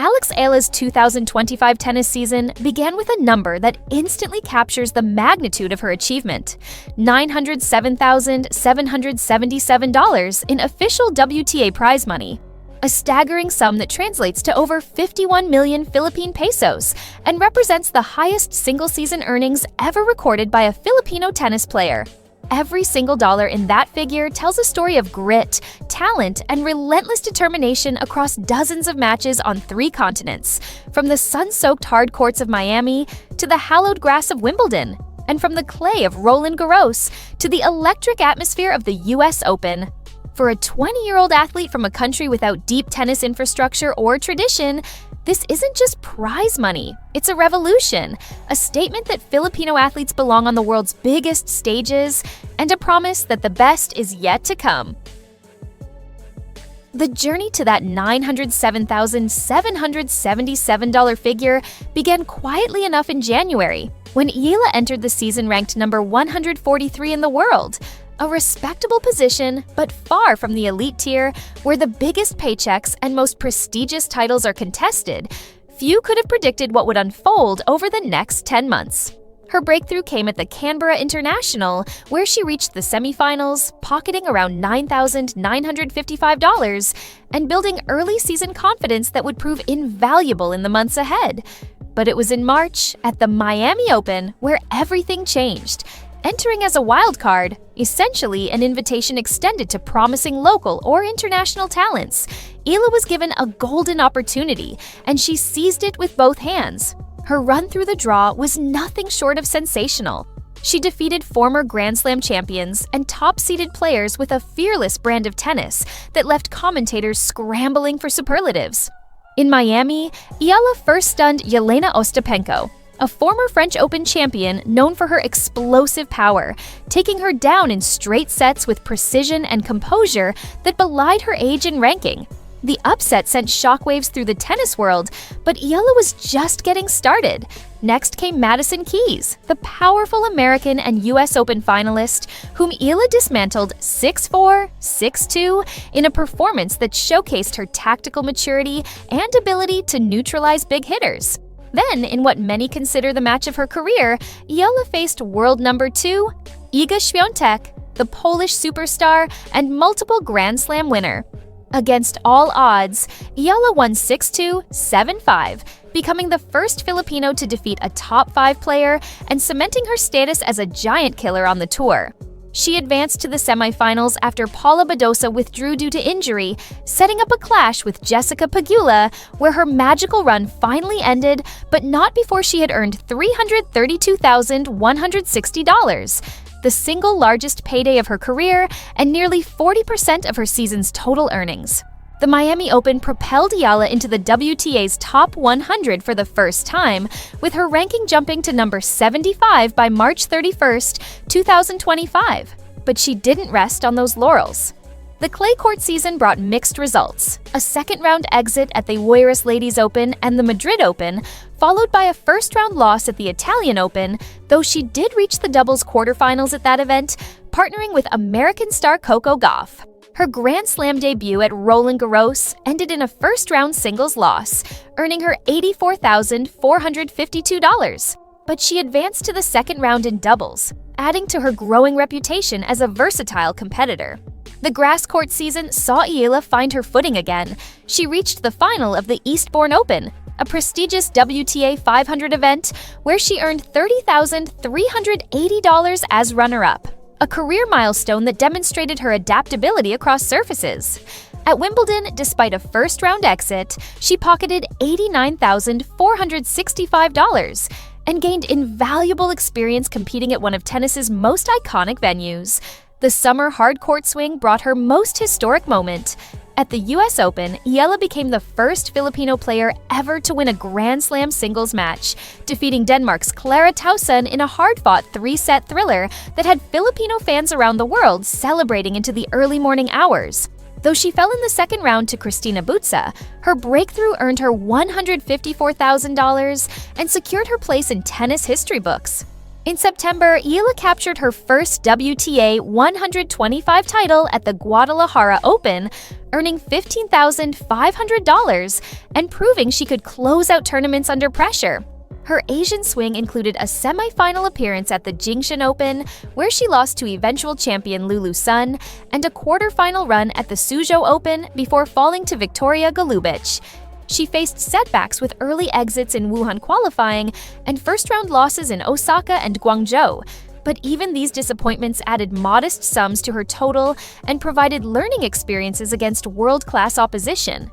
Eala's 2025 tennis season began with a number that instantly captures the magnitude of her achievement: $907,777 in official WTA prize money, a staggering sum that translates to over 51 million Philippine pesos and represents the highest single-season earnings ever recorded by a Filipino tennis player. Every single dollar in that figure tells a story of grit, talent, and relentless determination across dozens of matches on 3 continents, from the sun-soaked hard courts of Miami to the hallowed grass of Wimbledon, and from the clay of Roland Garros to the electric atmosphere of the US Open. For a 20-year-old athlete from a country without deep tennis infrastructure or tradition, this isn't just prize money, it's a revolution, a statement that Filipino athletes belong on the world's biggest stages, and a promise that the best is yet to come. The journey to that $907,777 figure began quietly enough in January, when Eala entered the season ranked number 143 in the world, a respectable position, but far from the elite tier, where the biggest paychecks and most prestigious titles are contested. Few could have predicted what would unfold over the next 10 months. Her breakthrough came at the Canberra International, where she reached the semifinals, pocketing around $9,955 and building early season confidence that would prove invaluable in the months ahead. But it was in March, at the Miami Open, where everything changed. Entering as a wildcard, essentially an invitation extended to promising local or international talents, Eala was given a golden opportunity, and she seized it with both hands. Her run through the draw was nothing short of sensational. She defeated former Grand Slam champions and top-seeded players with a fearless brand of tennis that left commentators scrambling for superlatives. In Miami, Eala first stunned Jelena Ostapenko, a former French Open champion known for her explosive power, taking her down in straight sets with precision and composure that belied her age and ranking. The upset sent shockwaves through the tennis world, but Eala was just getting started. Next came Madison Keys, the powerful American and US Open finalist, whom Eala dismantled 6-4, 6-2 in a performance that showcased her tactical maturity and ability to neutralize big hitters. Then, in what many consider the match of her career, Eala faced world number 2, Iga Świątek, the Polish superstar and multiple Grand Slam winner. Against all odds, Eala won 6-2, 7-5, becoming the first Filipino to defeat a top 5 player and cementing her status as a giant killer on the tour. She advanced to the semifinals after Paula Badosa withdrew due to injury, setting up a clash with Jessica Pegula, where her magical run finally ended, but not before she had earned $332,160, the single largest payday of her career and nearly 40% of her season's total earnings. The Miami Open propelled Eala into the WTA's top 100 for the first time, with her ranking jumping to number 75 by March 31, 2025. But she didn't rest on those laurels. The clay court season brought mixed results: a second-round exit at the Oeiras Ladies Open and the Madrid Open, followed by a first-round loss at the Italian Open, though she did reach the doubles quarterfinals at that event, partnering with American star Coco Gauff. Her Grand Slam debut at Roland Garros ended in a first-round singles loss, earning her $84,452. But she advanced to the second round in doubles, adding to her growing reputation as a versatile competitor. The grass court season saw Eala find her footing again. She reached the final of the Eastbourne Open, a prestigious WTA 500 event where she earned $30,380 as runner-up, a career milestone that demonstrated her adaptability across surfaces. At Wimbledon, despite a first-round exit, she pocketed $89,465 and gained invaluable experience competing at one of tennis's most iconic venues. The summer hard court swing brought her most historic moment. At the US Open, Eala became the first Filipino player ever to win a Grand Slam singles match, defeating Denmark's Clara Tauson in a hard-fought 3-set thriller that had Filipino fans around the world celebrating into the early morning hours. Though she fell in the second round to Cristina Butza, her breakthrough earned her $154,000 and secured her place in tennis history books. In September, Eala captured her first WTA 125 title at the Guadalajara Open, earning $15,500 and proving she could close out tournaments under pressure. Her Asian swing included a semi-final appearance at the Jingshan Open, where she lost to eventual champion Lulu Sun, and a quarter-final run at the Suzhou Open before falling to Victoria Golubic. She faced setbacks with early exits in Wuhan qualifying and first-round losses in Osaka and Guangzhou, but even these disappointments added modest sums to her total and provided learning experiences against world-class opposition.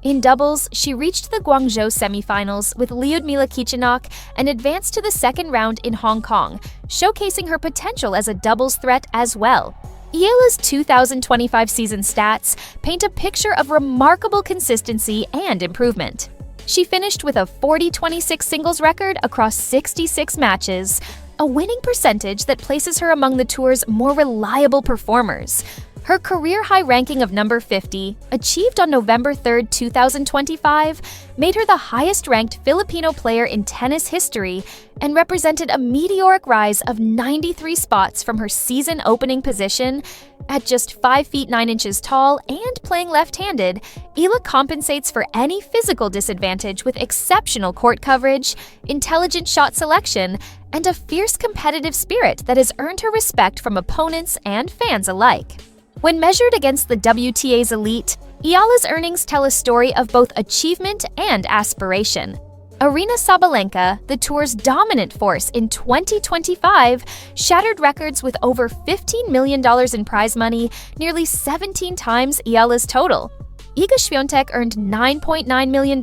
In doubles, she reached the Guangzhou semifinals with Lyudmila Kichenok and advanced to the second round in Hong Kong, showcasing her potential as a doubles threat as well. Eala's 2025 season stats paint a picture of remarkable consistency and improvement. She finished with a 40-26 singles record across 66 matches, a winning percentage that places her among the tour's more reliable performers. Her career-high ranking of number 50, achieved on November 3, 2025, made her the highest-ranked Filipino player in tennis history and represented a meteoric rise of 93 spots from her season opening position. At just 5 feet 9 inches tall and playing left-handed, Eala compensates for any physical disadvantage with exceptional court coverage, intelligent shot selection, and a fierce competitive spirit that has earned her respect from opponents and fans alike. When measured against the WTA's elite, Eala's earnings tell a story of both achievement and aspiration. Aryna Sabalenka, the tour's dominant force in 2025, shattered records with over $15 million in prize money, nearly 17 times Eala's total. Iga Świątek earned $9.9 million,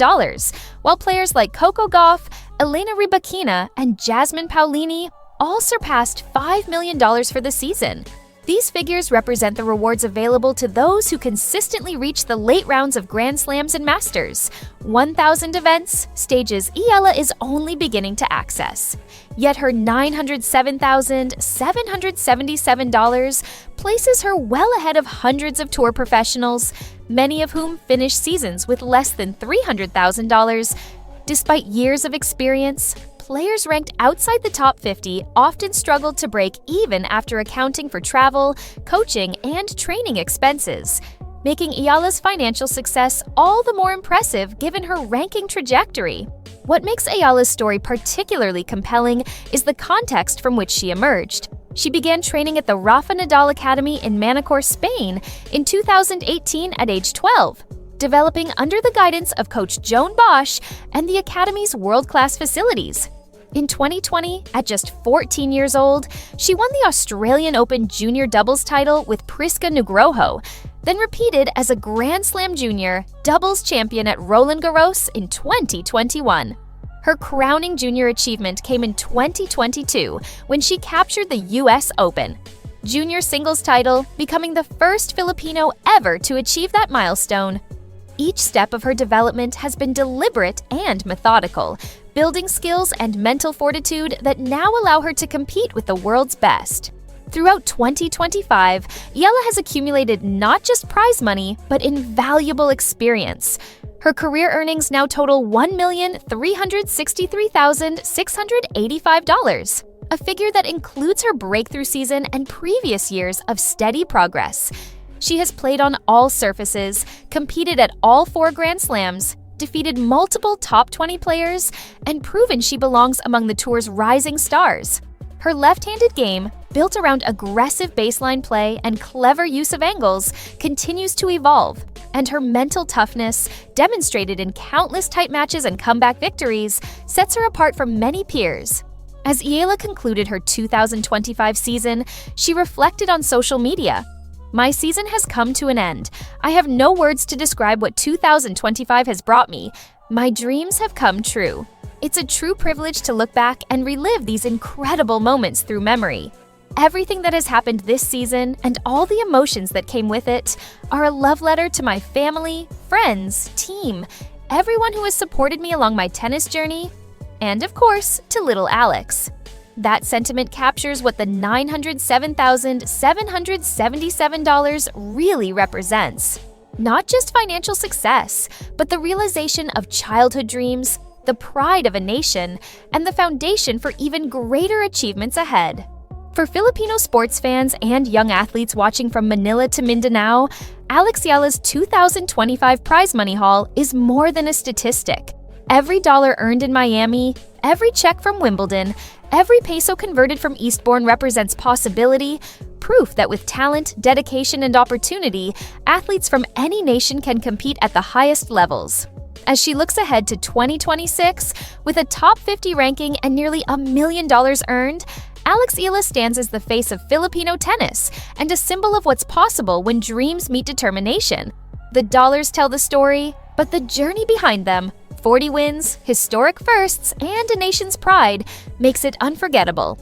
while players like Coco Gauff, Elena Rybakina, and Jasmine Paolini all surpassed $5 million for the season. These figures represent the rewards available to those who consistently reach the late rounds of Grand Slams and Masters, 1,000 events, stages Eala is only beginning to access. Yet her $907,777 places her well ahead of hundreds of tour professionals, many of whom finish seasons with less than $300,000. Despite years of experience, players ranked outside the top 50 often struggled to break even after accounting for travel, coaching, and training expenses, making Eala's financial success all the more impressive given her ranking trajectory. What makes Eala's story particularly compelling is the context from which she emerged. She began training at the Rafa Nadal Academy in Manacor, Spain in 2018 at age 12. Developing under the guidance of coach Joan Bosch and the Academy's world-class facilities. In 2020, at just 14 years old, she won the Australian Open junior doubles title with Priska Nugroho, then repeated as a Grand Slam junior doubles champion at Roland Garros in 2021. Her crowning junior achievement came in 2022 when she captured the US Open junior singles title, becoming the first Filipino ever to achieve that milestone. Each step of her development has been deliberate and methodical, building skills and mental fortitude that now allow her to compete with the world's best. Throughout 2025, Eala has accumulated not just prize money, but invaluable experience. Her career earnings now total $1,363,685, a figure that includes her breakthrough season and previous years of steady progress. She has played on all surfaces, competed at all 4 Grand Slams, defeated multiple top 20 players, and proven she belongs among the tour's rising stars. Her left-handed game, built around aggressive baseline play and clever use of angles, continues to evolve, and her mental toughness, demonstrated in countless tight matches and comeback victories, sets her apart from many peers. As Eala concluded her 2025 season, she reflected on social media. "My season has come to an end. I have no words to describe what 2025 has brought me. My dreams have come true. It's a true privilege to look back and relive these incredible moments through memory. Everything that has happened this season and all the emotions that came with it are a love letter to my family, friends, team, everyone who has supported me along my tennis journey, and of course, to little Alex." That sentiment captures what the $907,777 really represents. Not just financial success, but the realization of childhood dreams, the pride of a nation, and the foundation for even greater achievements ahead. For Filipino sports fans and young athletes watching from Manila to Mindanao, Alex Eala's 2025 prize money haul is more than a statistic. Every dollar earned in Miami, every check from Wimbledon, every peso converted from Eastbourne represents possibility, proof that with talent, dedication, and opportunity, athletes from any nation can compete at the highest levels. As she looks ahead to 2026, with a top 50 ranking and nearly $1 million earned, Alex Eala stands as the face of Filipino tennis and a symbol of what's possible when dreams meet determination. The dollars tell the story, but the journey behind them, 40 wins, historic firsts, and a nation's pride, makes it unforgettable.